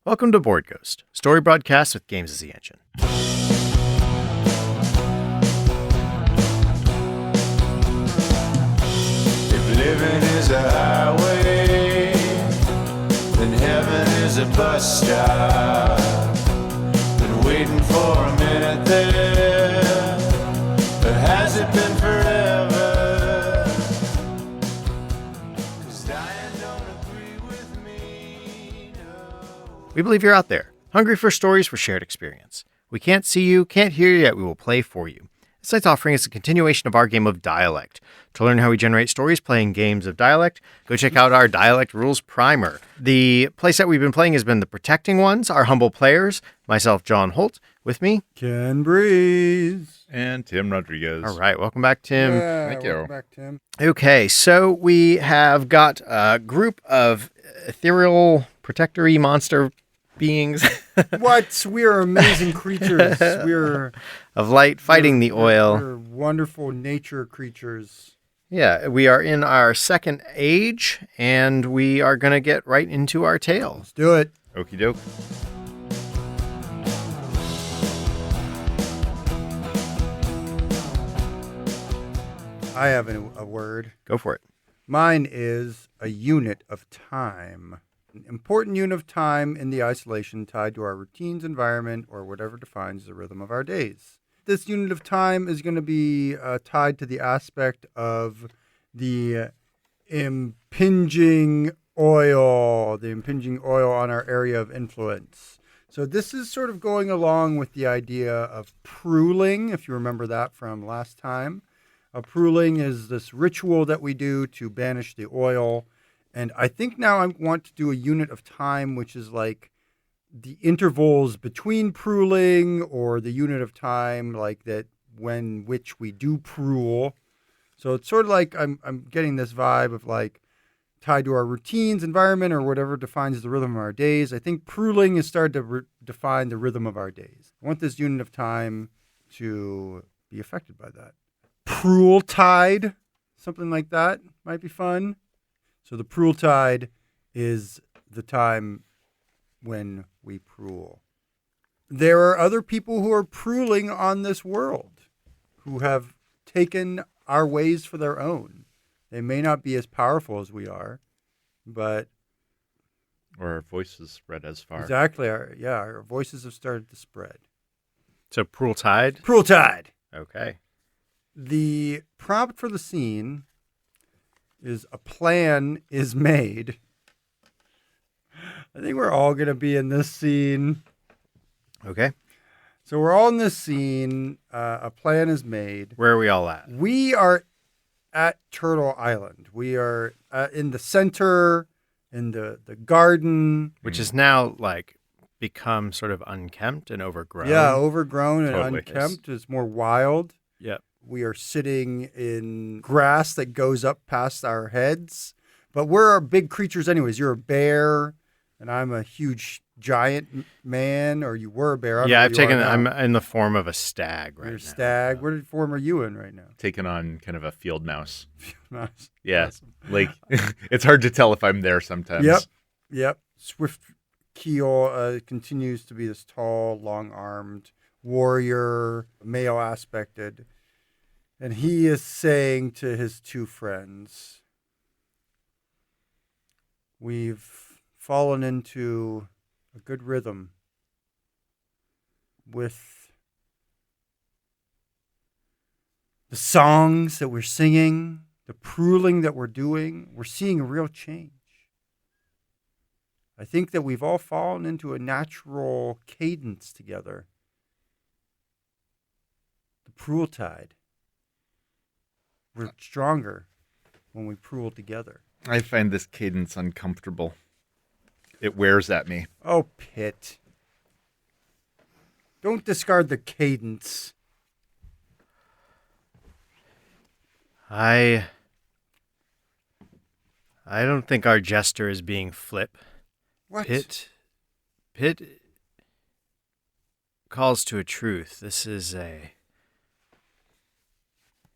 Welcome to Board Ghost, story broadcast with games as the engine. If living is a highway, then heaven is a bus stop. Been waiting for a minute there, but has it been forever? 'Cause dying don't agree with me, no. We believe you're out there, hungry for stories for shared experience. We can't see you, can't hear you, yet we will play for you. This night's offering is a continuation of our game of Dialect. To learn how we generate stories playing games of Dialect, go check out our Dialect Rules Primer. The playset we've been playing has been the Protecting Ones, our humble players, myself, John Holt, with me, Ken Breese. And Tim Rodriguez. All right, welcome back, Tim. Yeah, Thank you. welcome back, Tim. Okay, so we have got a group of ethereal, protectory monster beings What? We are amazing creatures. We're of light fighting the oil. We're wonderful nature creatures. Yeah, we are in our second age, and we are going to get right into our tale. Let's do it. Okie doke. I have a word. Go for it. Mine is a unit of time. An important unit of time in the isolation tied to our routines, environment, or whatever defines the rhythm of our days. This unit of time is going to be tied to the aspect of the impinging oil on our area of influence. So this is sort of going along with the idea of pruling, if you remember that from last time. Pruling is this ritual that we do to banish the oil. And I think now I want to do a unit of time, which is like the intervals between pruling, or the unit of time like that which we do prule. So it's sort of like I'm getting this vibe of like tied to our routines, environment, or whatever defines the rhythm of our days. I think pruling is starting to define the rhythm of our days. I want this unit of time to be affected by that. Prule tide, something like that might be fun. So the prule tide is the time when we prule. There are other people who are pruling on this world, who have taken our ways for their own. They may not be as powerful as we are, but... Or our voices spread as far. Exactly. Our voices have started to spread. So, Prule Tide? Prule tide. Okay. The prompt for the scene is a plan is made. I think we're all going to be in this scene. Okay. So we're all in this scene. A plan is made. Where are we all at? We are at Turtle Island. We are in the center, in the garden. Which is now, like, become sort of unkempt and overgrown. Yeah, overgrown and Totally. unkempt. It's more wild. Yep. We are sitting in grass that goes up past our heads. But we're big creatures anyways. You're a bear, and I'm a huge giant man, or you were a bear. Yeah, I'm in the form of a stag right You're now. a stag. What form are you in right now? Taking on kind of a field mouse. Nice. Yeah. Awesome. Like, it's hard to tell if I'm there sometimes. Yep. Swift Keel continues to be this tall, long-armed warrior, male aspected. And he is saying to his two friends, we've fallen into a good rhythm with the songs that we're singing, the pruling that we're doing. We're seeing a real change. I think that we've all fallen into a natural cadence together. The prule tide. We're stronger when we prule together. I find this cadence uncomfortable. It wears at me. Oh, Pitt. Don't discard the cadence. I don't think our Jester is being flip. What? Pitt calls to a truth. This is a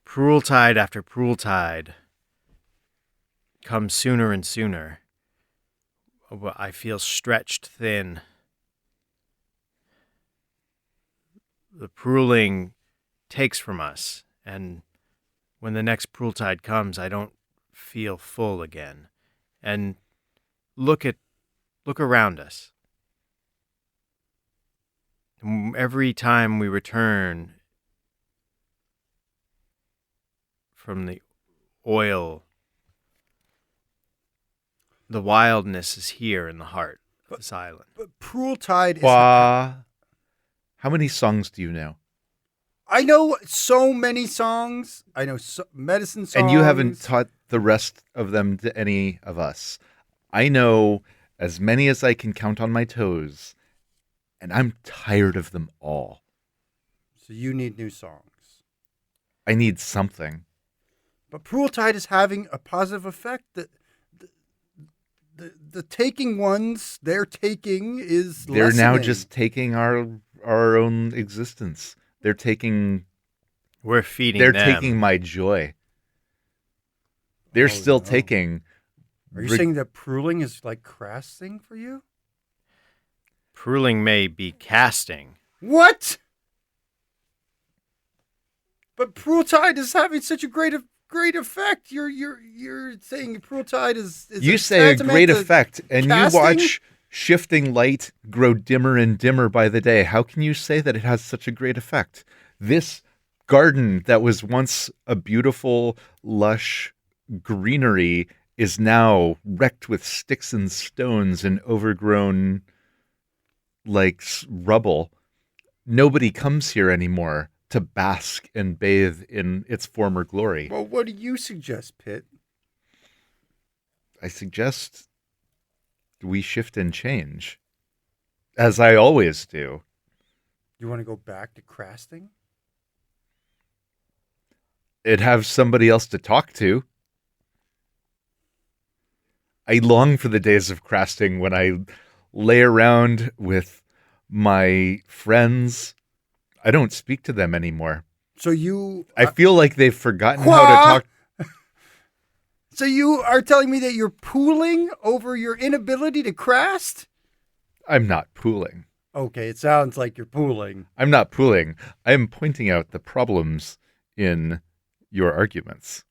prule tide after prule tide comes sooner and sooner. I feel stretched thin the pruling takes from us, and when the next Prul tide comes, I don't feel full again. And look around us. Every time we return from the oil, the wildness is here in the heart of this island. But Prul tide is... How many songs do you know? I know so many songs. I know medicine songs. And you haven't taught the rest of them to any of us. I know as many as I can count on my toes, and I'm tired of them all. So you need new songs. I need something. But Prul tide is having a positive effect. The taking ones, their taking is They're now lessening. just taking our own existence. They're taking We're feeding They're them. taking my joy. They're still no. taking. Are you saying that pruling is like crassing for you? Pruling may be casting. What? But Prul tide is having such a great effect. You're saying Prul tide is You say a great effect, and casting? you watch shifting light grow dimmer and dimmer by the day. How can you say that it has such a great effect? This garden that was once a beautiful, lush greenery is now wrecked with sticks and stones and overgrown like rubble. Nobody comes here anymore to bask and bathe in its former glory. Well, what do you suggest, Pitt? I suggest we shift and change, as I always do. You want to go back to crasting? It'd have somebody else to talk to. I long for the days of crafting when I lay around with my friends. I don't speak to them anymore. So you... I feel like they've forgotten how to talk. So you are telling me that you're pooling over your inability to crast? I'm not pooling. Okay, it sounds like you're pooling. I'm not pooling. I am pointing out the problems in your arguments.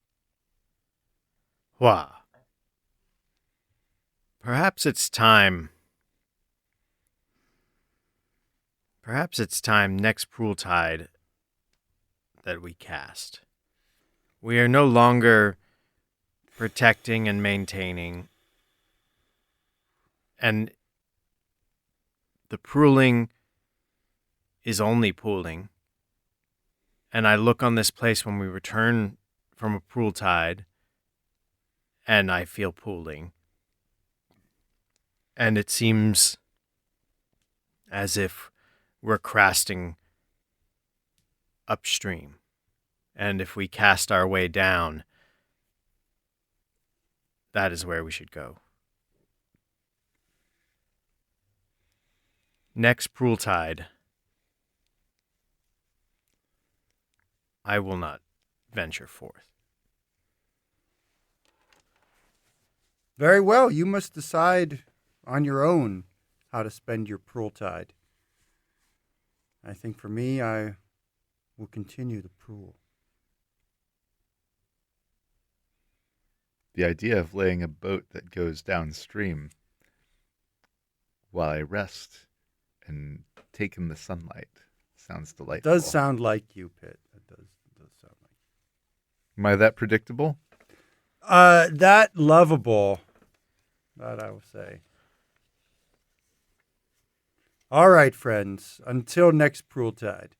Wah. Perhaps it's time next Prul tide that we cast. We are no longer protecting and maintaining, and the pruling is only pooling. And I look on this place when we return from a Prul tide, and I feel pooling. And it seems as if we're crasting upstream. And if we cast our way down, that is where we should go. Next Prul tide, I will not venture forth. Very well. You must decide on your own how to spend your Prul tide. I think for me, I will continue the Prul. The idea of laying a boat that goes downstream while I rest and take in the sunlight sounds It delightful. does sound like you, Pitt. It does sound like Am I that predictable? that lovable. That I will say. All right, friends. Until next Prul tide.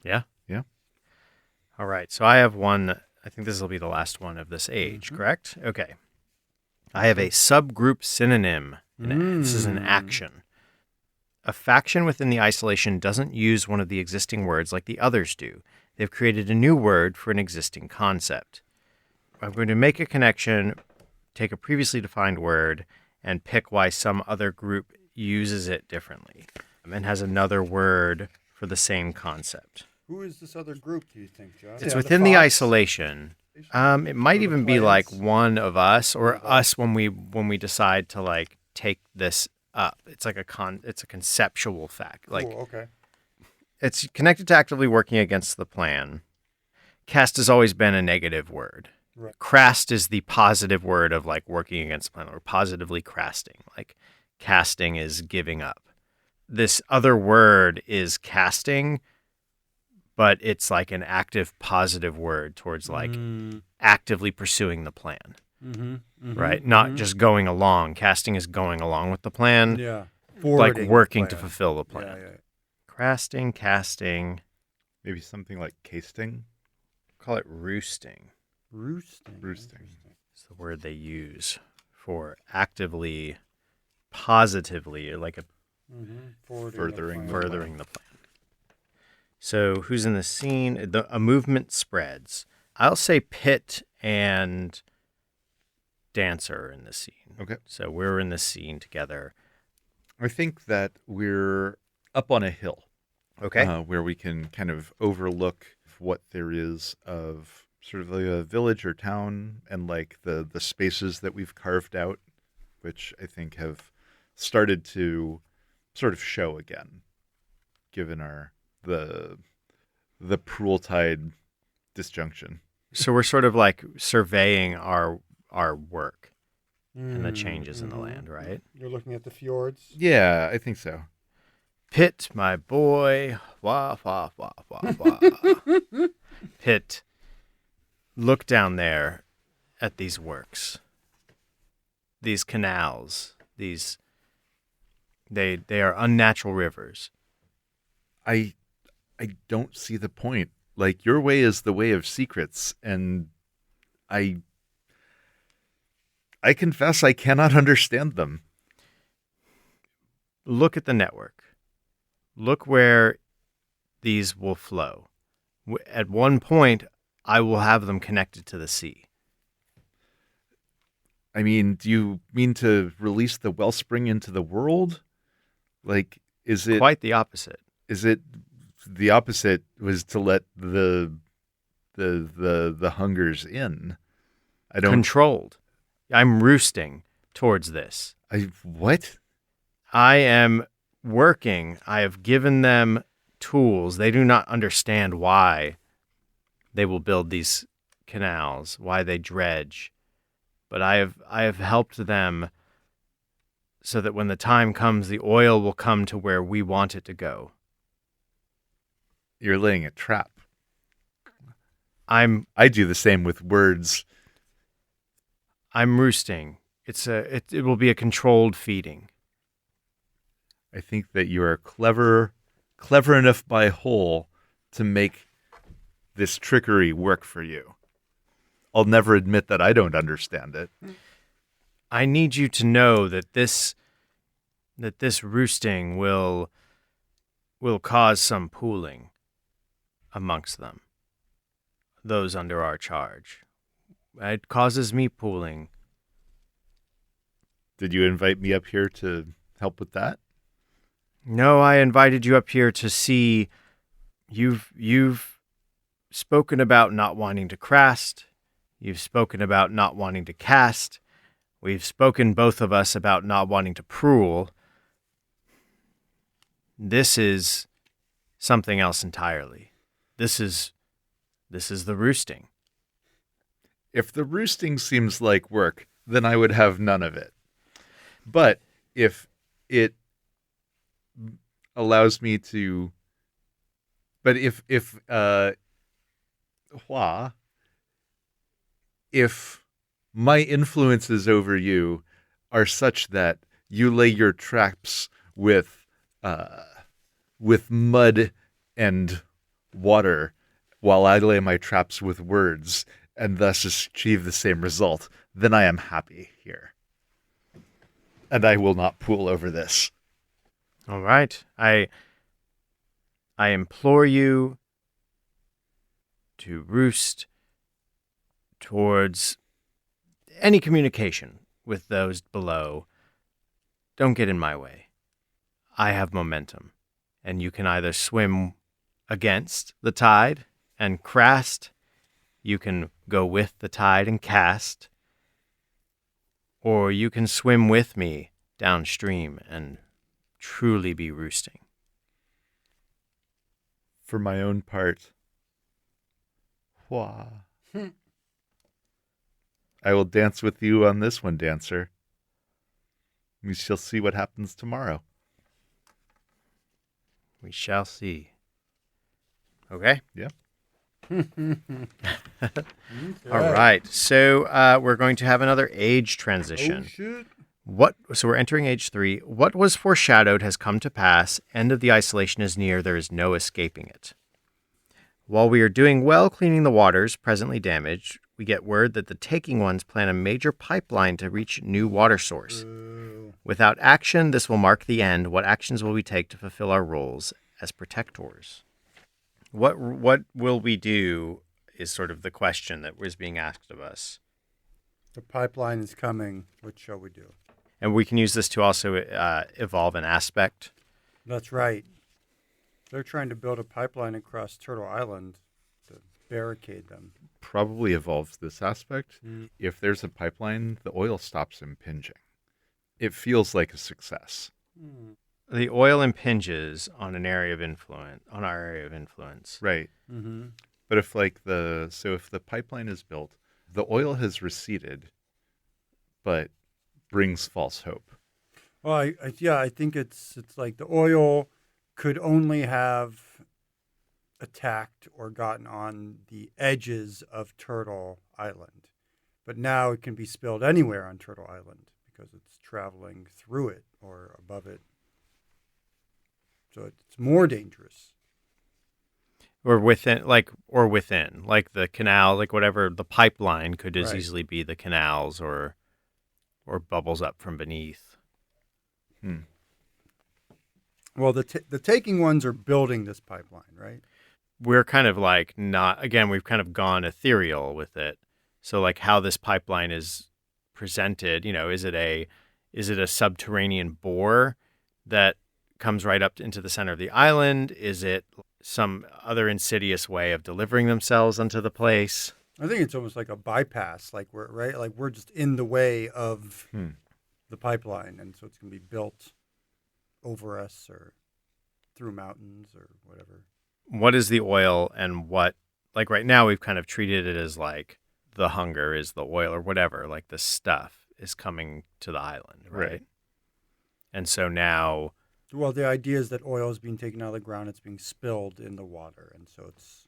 Yeah? Yeah. All right. So I have one. I think this will be the last one of this age, correct? Okay. I have a subgroup synonym. This is an action. A faction within the isolation doesn't use one of the existing words like the others do. They've created a new word for an existing concept. I'm going to make a connection, take a previously defined word, and pick why some other group uses it differently and has another word for the same concept. Who is this other group, do you think, John? It's within the isolation. It might even be like one of us or us when we decide to like take this up. It's like it's a conceptual fact. Like Cool, okay. it's connected to actively working against the plan. Cast has always been a negative word. Right. Crast is the positive word of like working against the plan or positively crasting. Like casting is giving up. This other word is casting, but it's like an active positive word towards like actively pursuing the plan, right? Not just going along. Casting is going along with the plan, Yeah. like Forwarding the working to plan. fulfill the plan. Yeah. Crasting, casting, Maybe something like casting. call it roosting. Roosting. It's the word they use for actively, positively, or like a Furthering furthering the plan. So who's in the scene? A movement spreads. I'll say Pit and Dancer are in the scene. Okay. So we're in the scene together. I think that we're up on a hill. Okay. Where we can kind of overlook what there is of sort of a village or town and like the spaces that we've carved out, which I think have started to sort of show again, given the Prueltide disjunction. So we're sort of like surveying our work and the changes in the land, right? You're looking at the fjords. Yeah, I think so. Pit, my boy, wah, wah, wah, wah, wah. Pit, look down there at these works, these canals, they are unnatural rivers. I don't see the point. Like, your way is the way of secrets, and I confess I cannot understand them. Look at the network. Look where these will flow. At one point, I will have them connected to the sea. I mean, do you mean to release the wellspring into the world? Like, is it Quite the opposite. is it the opposite was to let the hungers in? I don't Controlled. I'm roosting towards this. what? I am working. I have given them tools. They do not understand why they will build these canals, why they dredge. But I have helped them so that when the time comes, the oil will come to where we want it to go. You're laying a trap. I'm I do the same with words. roosting. It will be a controlled feeding. I think that you are clever enough by whole to make this trickery work for you. I'll never admit that I don't understand it. I need you to know that this roosting will cause some pooling amongst them, those under our charge. It causes me pooling. Did you invite me up here to help with that? No, I invited you up here to see. You've spoken about not wanting to crast. You've spoken about not wanting to cast. We've spoken, both of us, about not wanting to prule. This is something else entirely. This is the roosting. If the roosting seems like work, then I would have none of it. But if it allows me to, but if my influences over you are such that you lay your traps with mud and water, while I lay my traps with words, and thus achieve the same result, then I am happy here. And I will not pool over this. All right. I implore you to roost towards any communication with those below. Don't get in my way. I have momentum, and you can either swim against the tide and crast, you can go with the tide and cast, or you can swim with me downstream and truly be roosting. For my own part, Hua. I will dance with you on this one, dancer. We shall see what happens tomorrow. We shall see. Okay? Yeah. All right. So we're going to have another age transition. Oh, shit. So we're entering age 3. What was foreshadowed has come to pass. End of the isolation is near. There is no escaping it. While we are doing well cleaning the waters presently damaged, we get word that the taking ones plan a major pipeline to reach new water source. Without action, this will mark the end. What actions will we take to fulfill our roles as protectors? What will we do is sort of the question that was being asked of us. The pipeline is coming. What shall we do? And we can use this to also evolve an aspect. That's right. They're trying to build a pipeline across Turtle Island to barricade them. Probably evolves this aspect. If there's a pipeline, the oil stops impinging. It feels like a success. The oil impinges on an area of influence, on our area of influence. Right. Mm-hmm. But if if the pipeline is built, the oil has receded, but brings false hope. Well, I think it's like the oil could only have attacked or gotten on the edges of Turtle Island. But now it can be spilled anywhere on Turtle Island because it's traveling through it or above it. So it's more dangerous. Or within the canal, like whatever, the pipeline could as Right. easily be the canals or bubbles up from beneath. Well, the taking ones are building this pipeline, right? We're kind of like we've kind of gone ethereal with it. So like how this pipeline is presented, is it a subterranean bore that comes right up into the center of the island? Is it some other insidious way of delivering themselves onto the place? I think it's almost like a bypass, like we're just in the way of the pipeline, and so it's going to be built over us or through mountains or whatever. What is the oil and what, like right now we've kind of treated it as like the hunger is the oil or whatever, like the stuff is coming to the island, right? And so now, Well, the idea is that oil is being taken out of the ground, it's being spilled in the water, and so it's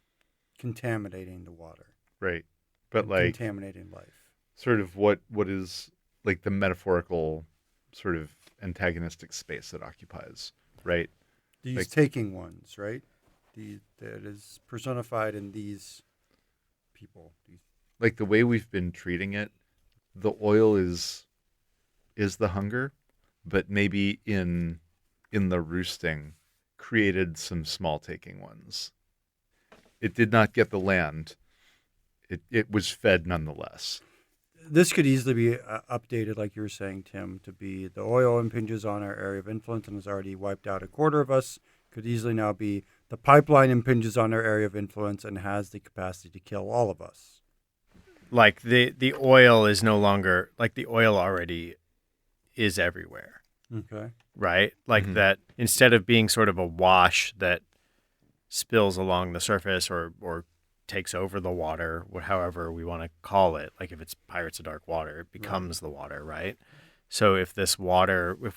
contaminating the water. Right. But and like contaminating life. sort of what is like the metaphorical sort of antagonistic space it occupies, right? These like- taking ones, right? That is personified in these people. Like the way we've been treating it, the oil is the hunger, but maybe in the roosting created some small taking ones. It did not get the land. It was fed nonetheless. This could easily be updated, like you were saying, Tim, to be the oil impinges on our area of influence and has already wiped out a quarter of us. Could easily now be the pipeline impinges on our area of influence and has the capacity to kill all of us. like the oil is no longer, like the oil already is everywhere, Okay. right? Like that instead of being sort of a wash that spills along the surface or takes over the water, however we want to call it. Like if it's Pirates of Dark Water, it becomes the water, right? So if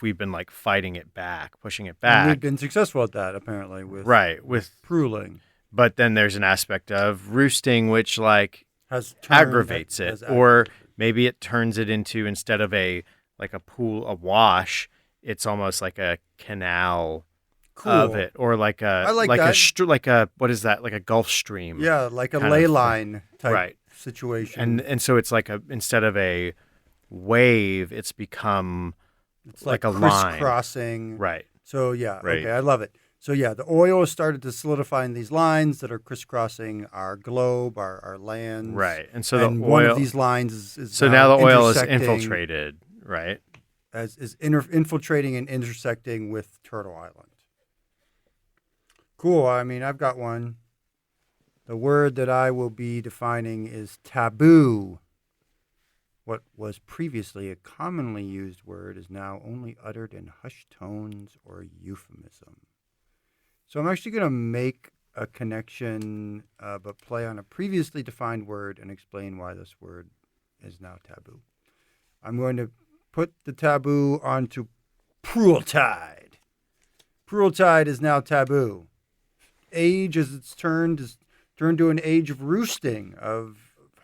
we've been like fighting it back, pushing it And back, we've been successful at that, apparently, with pruling. But then there's an aspect of roosting, which like Has turned, aggravates it, has or aggravated. maybe it turns it into, instead of a pool, a wash, it's almost like a canal Cool. of it, or like a I like that. like a what is that, like a Gulf Stream, Yeah, like a kind ley of line type right. situation. And so it's like instead of a wave, it's become it's like a line. crisscrossing. Right. So yeah, Right. okay, I love it. So yeah, the oil has started to solidify in these lines that are crisscrossing our globe, our lands. Right. And so and the oil, one of these lines is so now the oil is intersecting- infiltrated, right? infiltrating and intersecting with Turtle Island. Cool. I mean, I've got one. The word that I will be defining is taboo. What was previously a commonly used word is now only uttered in hushed tones or euphemism. So I'm actually going to make a connection, but play on a previously defined word and explain why this word is now taboo. I'm going to put the taboo onto Prueltide. Prueltide is now taboo. Age, as it's turned, is turned to an age of roosting, of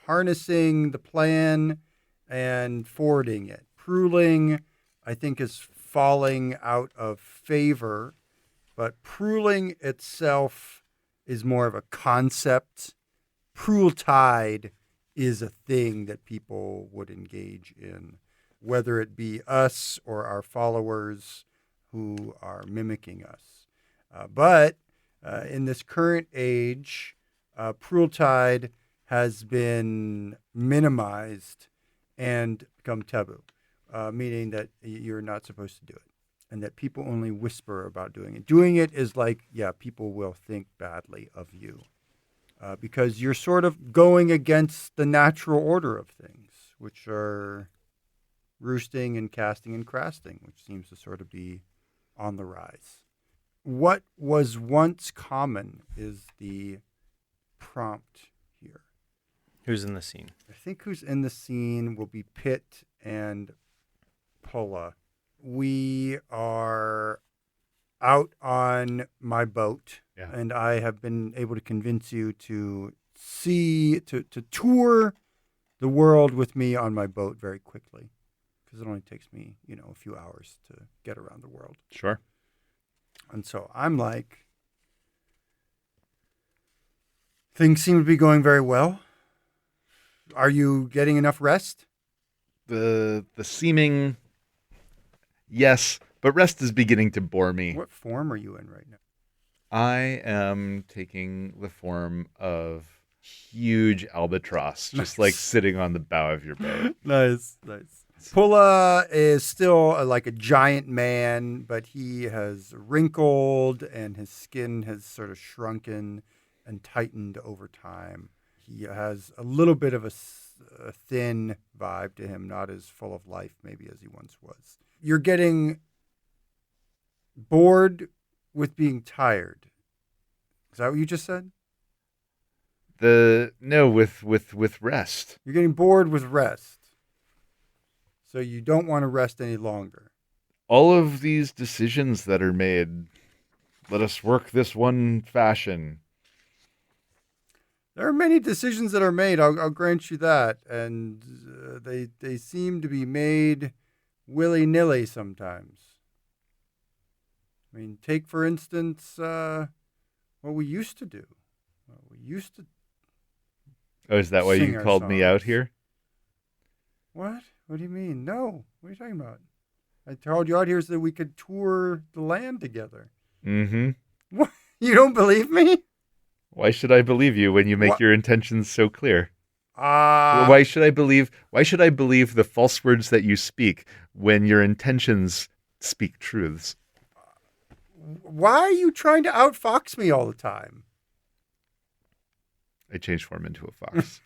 harnessing the plan and forwarding it. Pruling, I think, is falling out of favor, but pruling itself is more of a concept. Prueltide is a thing that people would engage in, whether it be us or our followers who are mimicking us. But in this current age, Prueltide has been minimized and become taboo, meaning that you're not supposed to do it and that people only whisper about doing it. Doing it is like, yeah, people will think badly of you because you're sort of going against the natural order of things, which are roosting and casting and crasting, which seems to sort of be on the rise. What was once common is the prompt here. Who's in the scene? I think who's in the scene will be Pitt and Pulla. We are out on my boat, Yeah. and I have been able to convince you to to tour the world with me on my boat very quickly, because it only takes me, a few hours to get around the world. Sure. And so I'm like, things seem to be going very well. Are you getting enough rest? The seeming, yes, but rest is beginning to bore me. What form are you in right now? I am taking the form of huge albatross, just like sitting on the bow of your boat. Nice. Pulla is still like a giant man, but he has wrinkled and his skin has sort of shrunken and tightened over time. He has a little bit of a thin vibe to him, not as full of life maybe as he once was. You're getting bored with being tired. Is that what you just said? With rest. You're getting bored with rest. So you don't want to rest any longer. All of these decisions that are made, let us work this one fashion. There are many decisions that are made. I'll grant you that, and they seem to be made willy-nilly sometimes. I mean, take for instance what we used to do. We used to. Oh, is that why Sing you our called me out songs. here? What? What do you mean? No. What are you talking about? I told you out here so that we could tour the land together. Mm-hmm. What? You don't believe me? Why should I believe you when you make What? your intentions so clear? Why should I believe the false words that you speak when your intentions speak truths? Why are you trying to outfox me all the time? I changed form into a fox.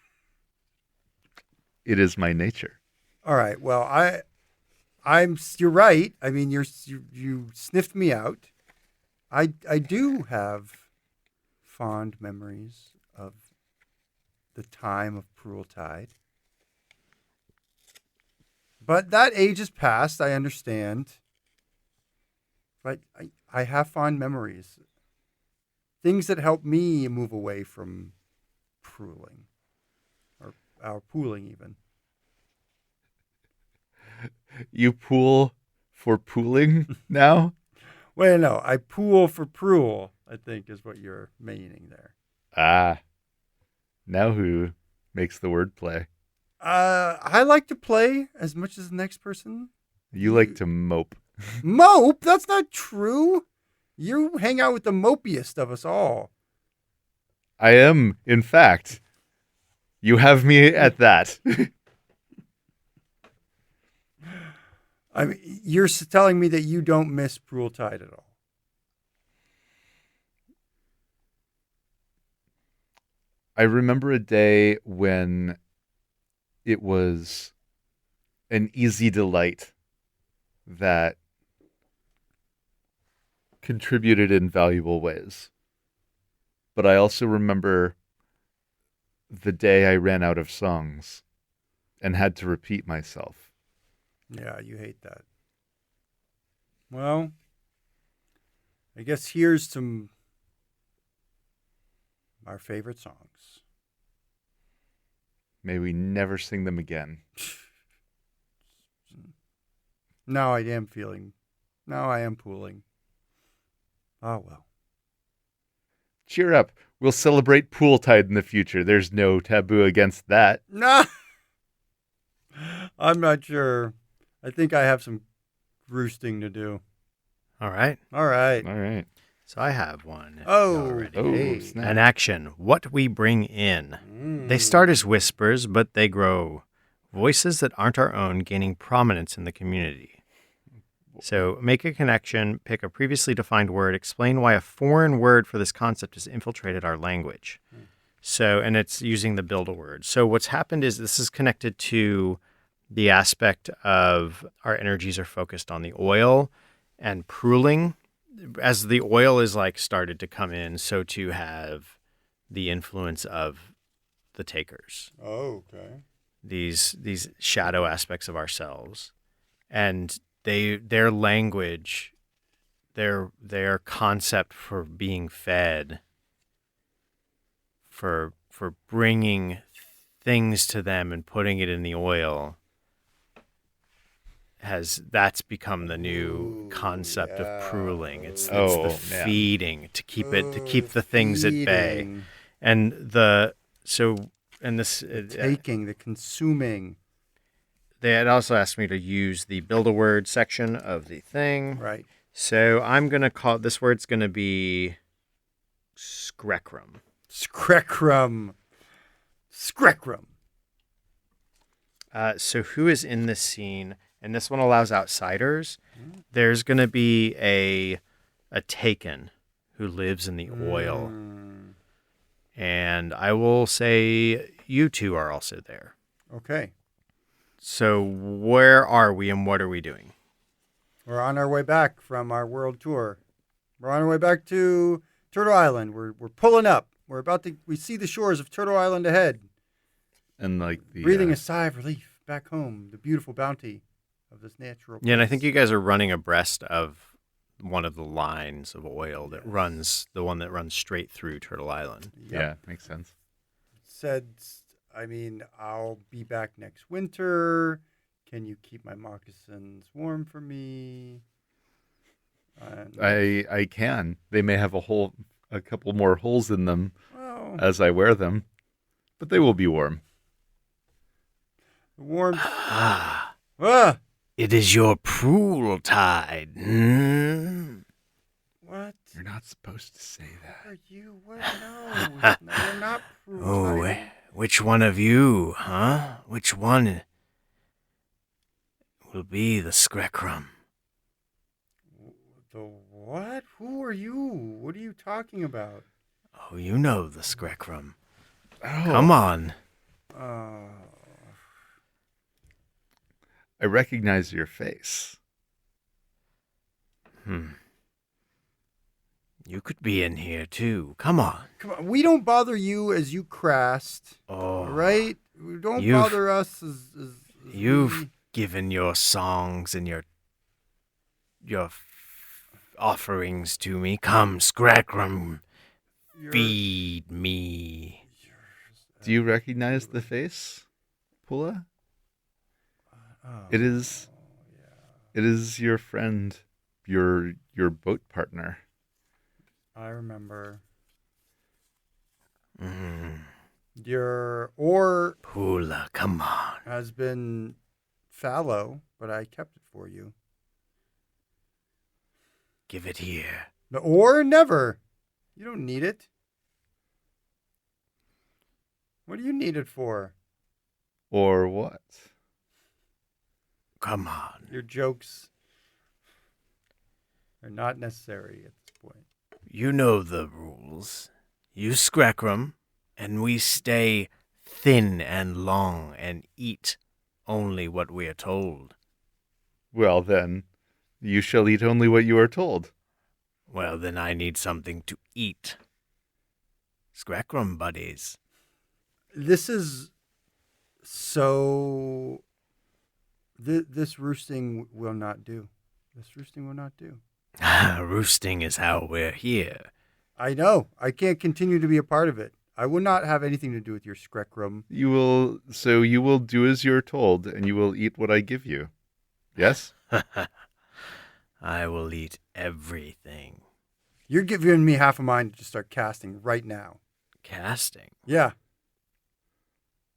It is my nature. All right. Well, you're right. I mean, you sniffed me out. I do have fond memories of the time of Prueltide. But that age is past, I understand. But I have fond memories. Things that help me move away from pruling. Or pooling even. You pool for pooling now? Well, no, I pool for Prule, I think is what you're meaning there. Ah. Now who makes the word play? I like to play as much as the next person. You like to mope. Mope? That's not true. You hang out with the mopiest of us all. I am, in fact. You have me at that. I mean, you're telling me that you don't miss Prueltide at all. I remember a day when it was an easy delight that contributed in valuable ways. But I also remember the day I ran out of songs and had to repeat myself. Yeah, you hate that. Well, I guess here's some our favorite songs. May we never sing them again. Now I am pooling. Oh, well. Cheer up. We'll celebrate Pooltide in the future. There's no taboo against that. Nah. I'm not sure. I think I have some roosting to do. All right. All right. All right. So I have one. Oh, Already. hey. snap. An action. What we bring in. Mm. They start as whispers, but they grow. Voices that aren't our own gaining prominence in the community. So make a connection, pick a previously defined word, explain why a foreign word for this concept has infiltrated our language. So, and it's using the build-a-word. So what's happened is this is connected to the aspect of our energies are focused on the oil and pruling. As the oil is like started to come in, so to have the influence of the takers. Oh, okay. These shadow aspects of ourselves, and their language, their concept for being fed, for bringing things to them and putting it in the oil, that's become the new concept of pruling. It's the feeding to keep the things at bay, Feeding. and the Taking, the consuming. They had also asked me to use the build-a-word section of the thing. Right. So I'm going to call this word's going to be screcrum. Screcrum. Screcrum. So who is in this scene? And this one allows outsiders. There's going to be a taken who lives in the oil. And I will say you two are also there. Okay. So where are we and what are we doing? We're on our way back from our world tour. We're on our way back to Turtle Island. We're pulling up. We see the shores of Turtle Island ahead. And like Breathing a sigh of relief back home. The beautiful bounty of this natural place. Yeah, and I think you guys are running abreast of one of the lines of oil that runs straight through Turtle Island. Yep. Yeah, makes sense. I'll be back next winter. Can you keep my moccasins warm for me? I can. They may have a couple more holes in them Well, as I wear them, but they will be warm. the warmth. Ah, Ah! it is your Pool tide. What You're not supposed to say that. are you? What? No, no, we're not. Oh, which one of you, huh? Which one will be the screcrum? The what? Who are you? What are you talking about? Oh, you know the screcrum. Oh, Come on. I recognize your face. You could be in here too. Come on. Come on, we don't bother you as you crast. Oh, All right? Don't You've- bother us as You've we- given your songs and your offerings to me. Come, screcrum, you're- feed me. Do you recognize the face, Pulla? Oh, It is your friend, your boat partner. I remember. Mm, Your oar Pulla, come on. has been fallow, but I kept it for you. Give it here. The oar? Never. You don't need it. What do you need it for? Or what? Come on. Your jokes are not necessary at this point. You know the rules. You screcrum, and we stay thin and long and eat only what we are told. Well, then, you shall eat only what you are told. Well, then I need something to eat. Scrackrum buddies. This is so. This roosting will not do. This roosting will not do. Roosting is how we're here. I know. I can't continue to be a part of it. I will not have anything to do with your screckrum. You will do as you're told, and you will eat what I give you. Yes? I will eat everything. You're giving me half a mind to just start casting right now. Casting? Yeah.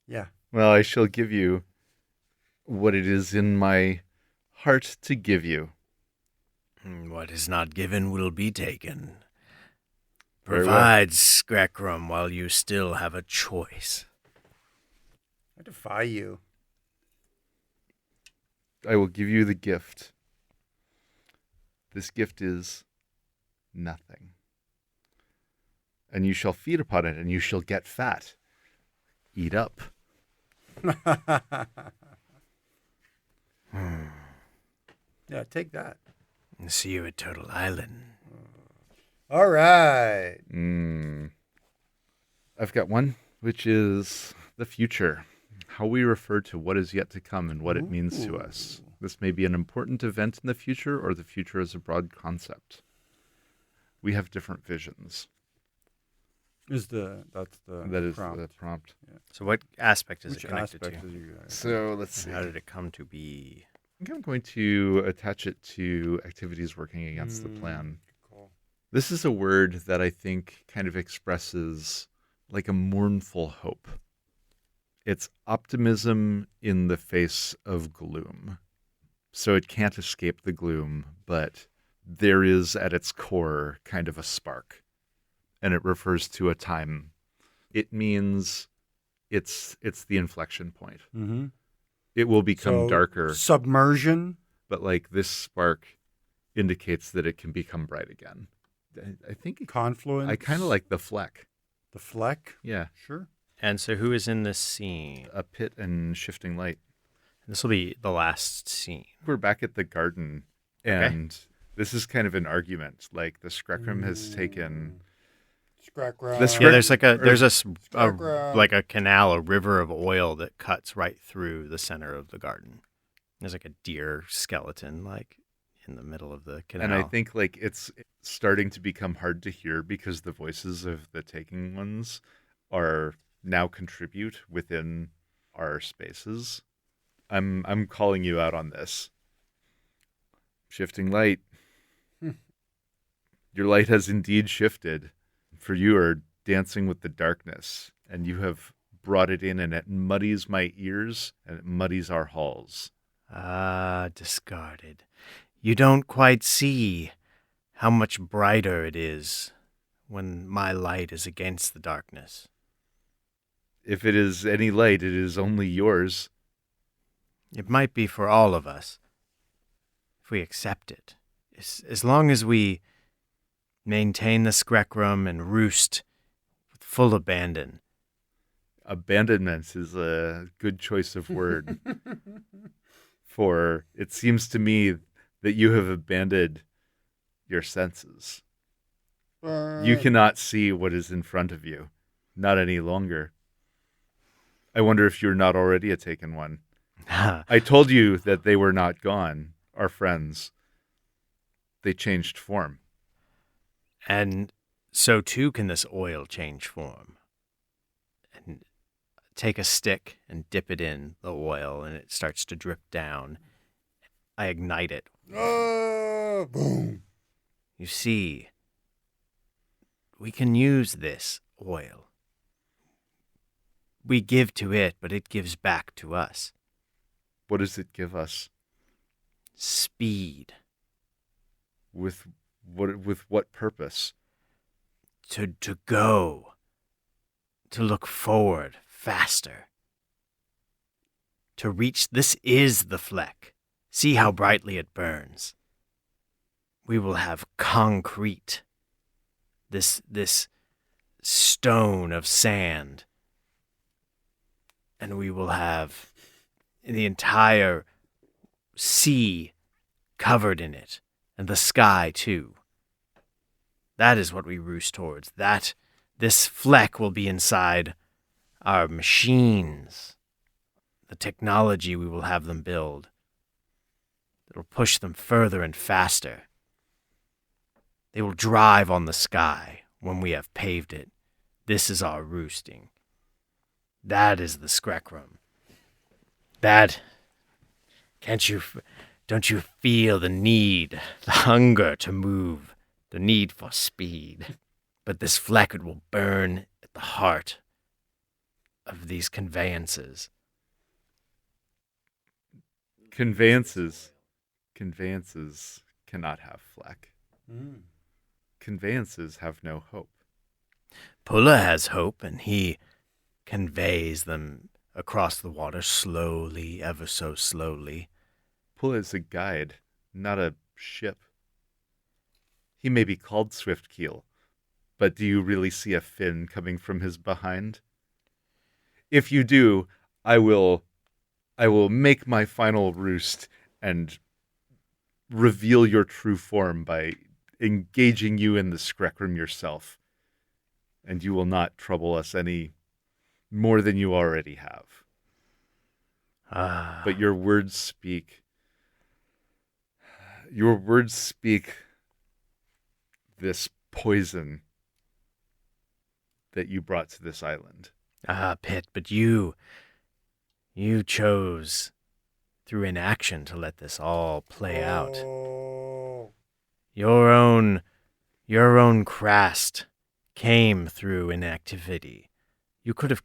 Yeah. Well, I shall give you what it is in my heart to give you. What is not given will be taken. Very well. Provide Scrackrum while you still have a choice. I defy you. I will give you the gift. This gift is nothing. And you shall feed upon it, and you shall get fat. Eat up. Yeah, take that. See you at Turtle Island. All right. I've got one, which is the future. How we refer to what is yet to come and what it means to us. This may be an important event in the future, or the future is a broad concept. We have different visions. That's the That is prompt. the prompt. So what aspect is Which it connected aspect to? is you guys? So let's see. How did it come to be? I think I'm going to attach it to activities working against the plan. Cool. This is a word that I think kind of expresses like a mournful hope. It's optimism in the face of gloom. So it can't escape the gloom, but there is at its core kind of a spark. And it refers to a time. It means it's the inflection point. Mm-hmm. It will become darker, Submersion. but like this spark indicates that it can become bright again. I think Confluence. I kind of like the fleck. the fleck. Yeah, Sure. And so who is in this scene? a pit and shifting light. This will be the last scene. We're back at the garden, and this is kind of an argument. Like the Screckrum has taken Scrackrum. This Yeah, Rick- there's a Scrackrum. like a canal, a river of oil that cuts right through the center of the garden. There's like a deer skeleton like in the middle of the canal. And I think like it's starting to become hard to hear because the voices of the taking ones are now contribute within our spaces. I'm calling you out on this. Shifting light. Your light has indeed shifted. For you are dancing with the darkness, and you have brought it in, and it muddies my ears, and it muddies our halls. Ah, discarded. You don't quite see how much brighter it is when my light is against the darkness. If it is any light, it is only yours. It might be for all of us, if we accept it. As long as we maintain the Screckrum and roost with full abandon. Abandonment is a good choice of word. For it seems to me that you have abandoned your senses. You cannot see what is in front of you, not any longer. I wonder if you're not already a taken one. I told you that they were not gone, our friends. They changed form. And so too can this oil change form. And take a stick and dip it in the oil, and it starts to drip down. I ignite it. Boom. You see, we can use this oil. We give to it, but it gives back to us. What does it give us? Speed. With what purpose? To go. To look forward faster. To reach, this is the fleck. See how brightly it burns. We will have concrete. This stone of sand. And we will have the entire sea covered in it, and the sky too. That is what we roost towards. This fleck will be inside our machines, the technology we will have them build. It will push them further and faster. They will drive on the sky when we have paved it. This is our roosting. That is the Skrekrum. Don't you feel the need, the hunger to move, the need for speed? But this fleck, it will burn at the heart of these conveyances. Conveyances cannot have fleck. Mm. Conveyances have no hope. Pulla has hope, and he conveys them across the water slowly, ever so slowly. Pulla is a guide, not a ship. He may be called Swift-Keel, but do you really see a fin coming from his behind? If you do, I will make my final roost and reveal your true form by engaging you in the Skrekrum yourself, and you will not trouble us any more than you already have. But your words speak this poison that you brought to this island. Pitt, but you chose through inaction to let this all play out. Oh. Your own crast came through inactivity. You could have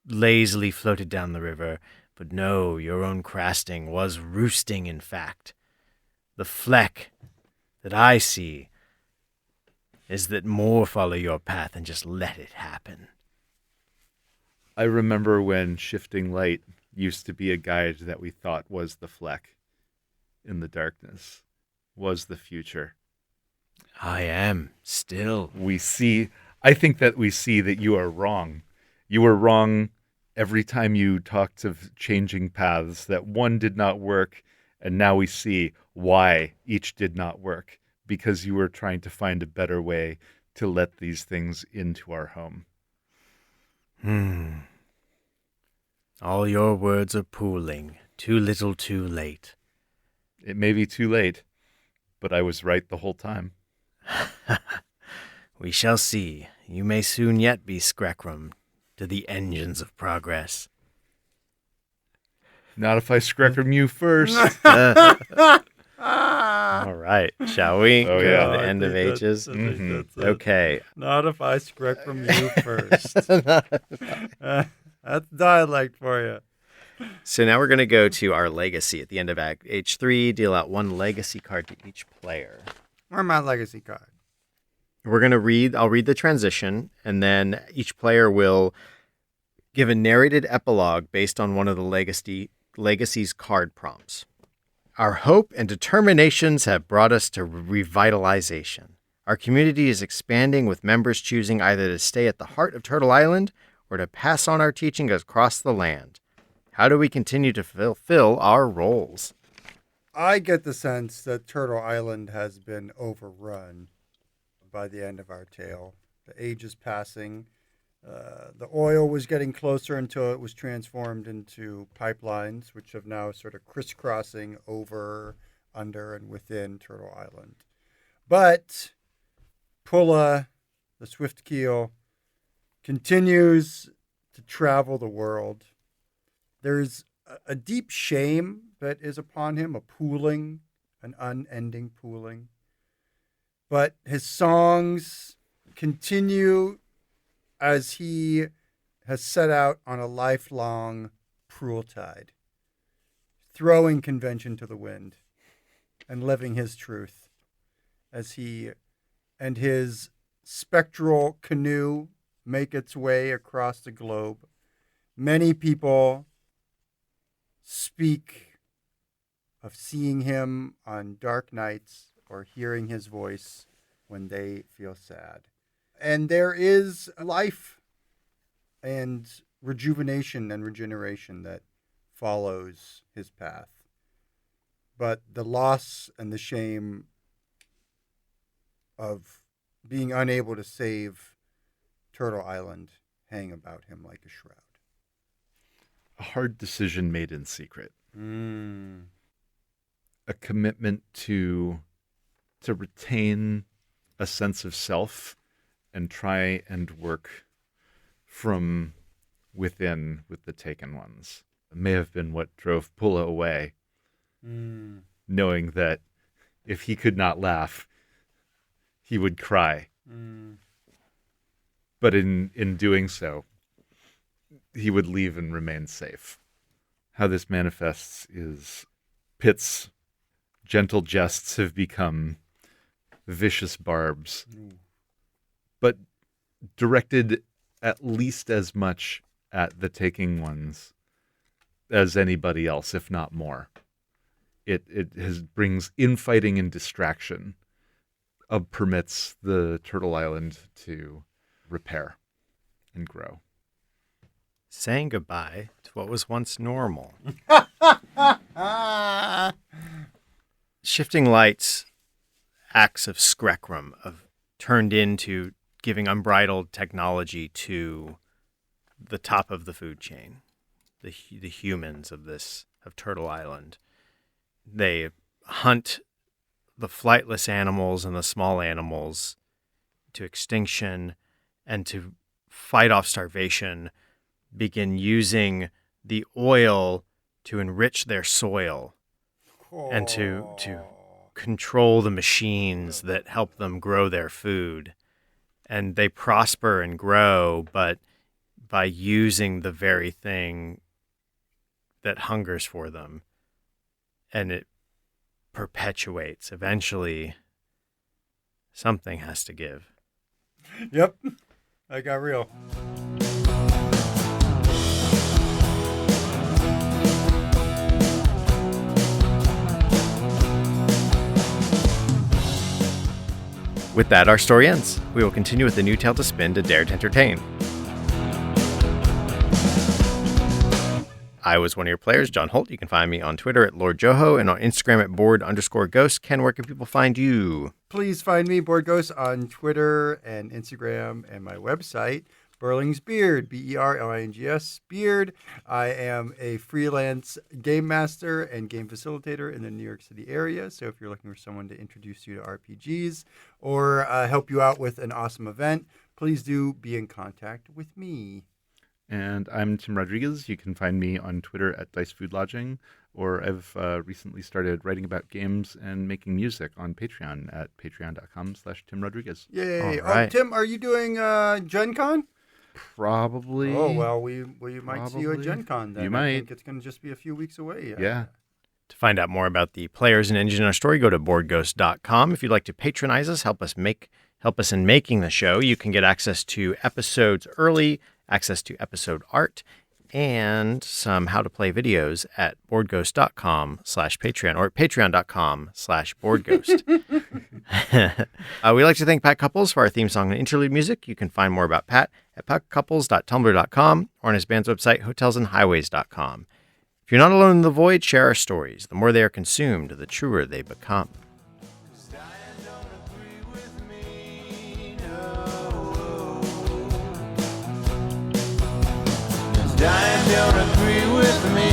lazily floated down the river, but no, your own crasting was roosting, in fact. The fleck that I see is that more follow your path and just let it happen. I remember when shifting light used to be a guide that we thought was the fleck in the darkness, was the future. I am still. I think that we see that you are wrong. You were wrong every time you talked of changing paths, that one did not work, and now we see why each did not work, because you were trying to find a better way to let these things into our home. All your words are pooling. Too little, too late. It may be too late, but I was right the whole time. We shall see. You may soon yet be Skrekrum to the engines of progress. Not if I Skrekrum you first. All right, shall we? Oh, Go yeah. to the end of ages. Okay. Not if I scrape from you first. That's dialect for you. So now we're going to go to our legacy at the end of Age 3. Deal out one legacy card to each player. Where's my legacy card? We're going to I'll read the transition, and then each player will give a narrated epilogue based on one of the legacy's card prompts. Our hope and determinations have brought us to revitalization. Our community is expanding, with members choosing either to stay at the heart of Turtle Island or to pass on our teaching across the land. How do we continue to fulfill our roles? I get the sense that Turtle Island has been overrun by the end of our tale. The age is passing. The oil was getting closer until it was transformed into pipelines, which have now sort of crisscrossing over, under, and within Turtle Island. But Pulla, the Swift-Keel, continues to travel the world. There's a deep shame that is upon him, a pooling, an unending pooling. But his songs continue as he has set out on a lifelong Prultide, throwing convention to the wind and living his truth as he and his spectral canoe make its way across the globe. Many people speak of seeing him on dark nights or hearing his voice when they feel sad. And there is life and rejuvenation and regeneration that follows his path. But the loss and the shame of being unable to save Turtle Island hang about him like a shroud. A hard decision made in secret. Mm. A commitment to retain a sense of self and try and work from within with the taken ones. It may have been what drove Pulla away, knowing that if he could not laugh, he would cry. But in doing so, he would leave and remain safe. How this manifests is Pitt's gentle jests have become vicious barbs, but directed at least as much at the taking ones as anybody else, if not more. It brings infighting and distraction, permits the Turtle Island to repair and grow. Saying goodbye to what was once normal. Shifting lights, acts of screcrum, of turned into giving unbridled technology to the top of the food chain, the humans of Turtle Island. They hunt the flightless animals and the small animals to extinction, and to fight off starvation, begin using the oil to enrich their soil and to control the machines that help them grow their food. And they prosper and grow, but by using the very thing that hungers for them. And it perpetuates. Eventually, something has to give. Yep. I got real. With that, our story ends. We will continue with a new tale to spin to dare to entertain. I was one of your players, John Holt. You can find me on Twitter at Lord Joho and on Instagram at board_ghost. Ken, where can people find you? Please find me, Board Ghost, on Twitter and Instagram and my website, Burling's Beard, Berlings Beard. I am a freelance game master and game facilitator in the New York City area. So if you're looking for someone to introduce you to RPGs or help you out with an awesome event, please do be in contact with me. And I'm Tim Rodriguez. You can find me on Twitter at Dice Food Lodging, or I've recently started writing about games and making music on Patreon at patreon.com/Tim Rodriguez. Yay. All right. Oh, Tim, are you doing Gen Con? Probably. Oh, well, we might see you at Probably. Gen Con then. You I might. think it's going to just be a few weeks away. Yeah. To find out more about the players and engine in our story, go to boardghost.com. If you'd like to patronize us, help us in making the show, you can get access to episodes early, access to episode art, and some how to play videos at boardghost.com/Patreon or at patreon.com/boardghost. We'd like to thank Pat Couples for our theme song and interlude music. You can find more about Pat at patcouples.tumblr.com or on his band's website, hotelsandhighways.com. If you're not alone in the void, share our stories. The more they are consumed, the truer they become. Dying don't agree with me.